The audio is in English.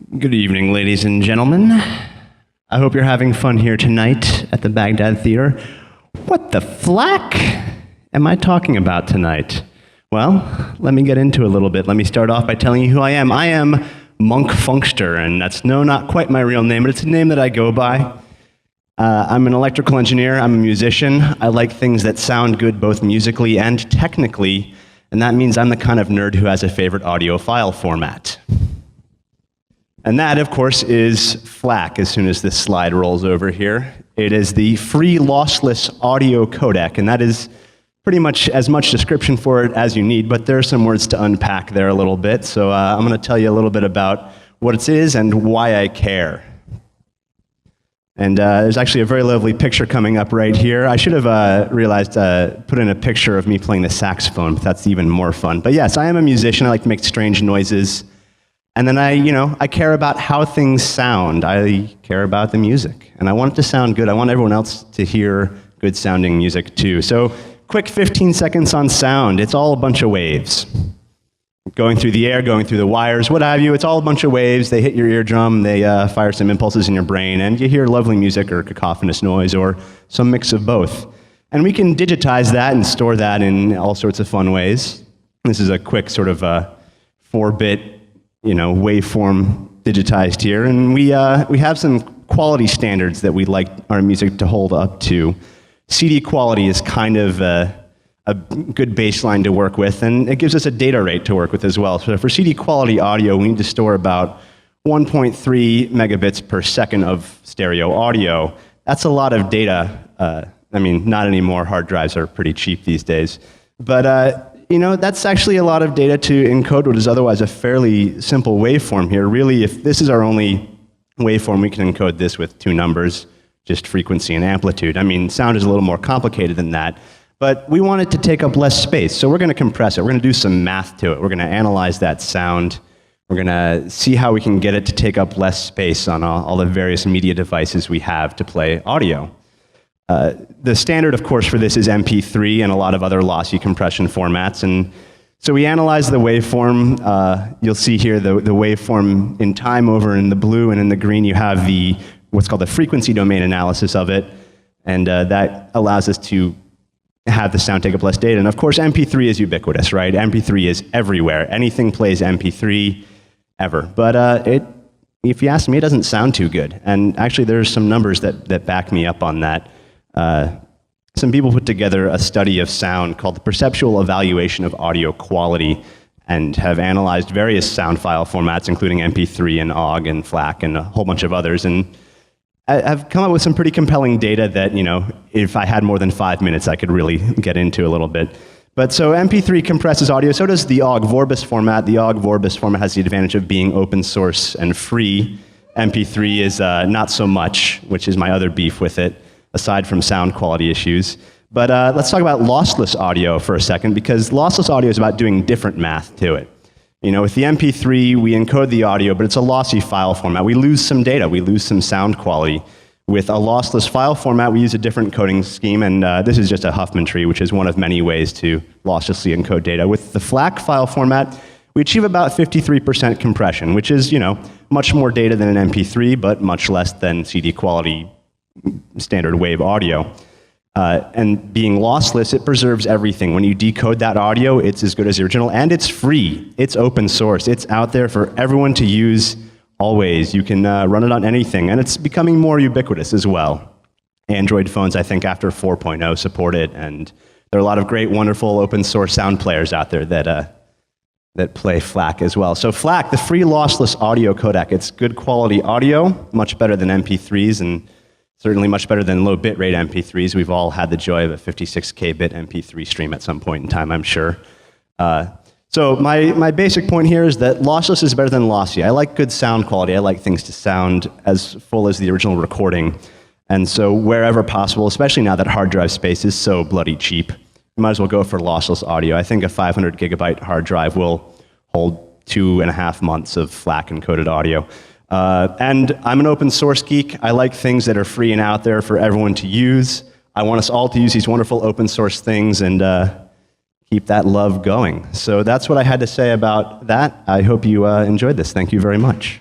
Good evening, ladies and gentlemen. I hope you're having fun here tonight at the Bagdad Theater. What the FLAC am I talking about tonight? Well, let me get into it a little bit. Let me start off by telling you who I am. I am Monk Funkster, and that's not quite my real name, but it's a name that I go by. I'm an electrical engineer. I'm a musician. I like things that sound good both musically and technically, and that means I'm the kind of nerd who has a favorite audio file format. And that, of course, is FLAC, as soon as this slide rolls over here. It is the free lossless audio codec, and that is pretty much as much description for it as you need, but there are some words to unpack there a little bit. So I'm going to tell you a little bit about what it is and why I care. And there's actually a very lovely picture coming up right here. I should have realized put in a picture of me playing the saxophone, but that's even more fun. But yes, I am a musician. I like to make strange noises. And then I care about how things sound. I care about the music. And I want it to sound good. I want everyone else to hear good sounding music too. So quick 15 seconds on sound. It's all a bunch of waves. Going through the air, going through the wires, what have you. It's all a bunch of waves. They hit your eardrum. They fire some impulses in your brain. And you hear lovely music or cacophonous noise or some mix of both. And we can digitize that and store that in all sorts of fun ways. This is a quick sort of 4-bit waveform digitized here, and we have some quality standards that we'd like our music to hold up to. CD quality is kind of a good baseline to work with, and it gives us a data rate to work with as well. So for CD quality audio, we need to store about 1.3 megabits per second of stereo audio. That's a lot of data. Not anymore. Hard drives are pretty cheap these days. But that's actually a lot of data to encode what is otherwise a fairly simple waveform here. Really, if this is our only waveform, we can encode this with two numbers, just frequency and amplitude. Sound is a little more complicated than that, but we want it to take up less space, so we're going to compress it. We're going to do some math to it. We're going to analyze that sound. We're going to see how we can get it to take up less space on all the various media devices we have to play audio. The standard, of course, for this is MP3 and a lot of other lossy compression formats. And so we analyze the waveform. You'll see here the waveform in time over in the blue, and in the green you have what's called the frequency domain analysis of it. And that allows us to have the sound take up less data. And of course, MP3 is ubiquitous, right? MP3 is everywhere. Anything plays MP3 ever. But if you ask me, it doesn't sound too good. And actually, there's some numbers that back me up on that. Some people put together a study of sound called the Perceptual Evaluation of Audio Quality and have analyzed various sound file formats, including MP3 and OGG and FLAC and a whole bunch of others. And I've come up with some pretty compelling data that, if I had more than 5 minutes, I could really get into a little bit. But so MP3 compresses audio, so does the OGG Vorbis format. The OGG Vorbis format has the advantage of being open source and free. MP3 is not so much, which is my other beef with it, aside from sound quality issues. But let's talk about lossless audio for a second, because lossless audio is about doing different math to it. With the MP3, we encode the audio, but it's a lossy file format. We lose some data. We lose some sound quality. With a lossless file format, we use a different encoding scheme, and this is just a Huffman tree, which is one of many ways to losslessly encode data. With the FLAC file format, we achieve about 53% compression, which is, much more data than an MP3, but much less than CD quality standard wave audio. And being lossless, it preserves everything. When you decode that audio, it's as good as the original, and it's free. It's open source. It's out there for everyone to use always. You can run it on anything, and it's becoming more ubiquitous as well. Android phones, I think, after 4.0 support it, and there are a lot of great, wonderful open source sound players out there that play FLAC as well. So FLAC, the free lossless audio codec, it's good quality audio, much better than MP3s, and certainly much better than low bitrate MP3s. We've all had the joy of a 56K bit MP3 stream at some point in time, I'm sure. So my basic point here is that lossless is better than lossy. I like good sound quality. I like things to sound as full as the original recording. And so wherever possible, especially now that hard drive space is so bloody cheap, you might as well go for lossless audio. I think a 500 gigabyte hard drive will hold 2.5 months of FLAC encoded audio. And I'm an open source geek. I like things that are free and out there for everyone to use. I want us all to use these wonderful open source things and keep that love going. So that's what I had to say about that. I hope you enjoyed this. Thank you very much.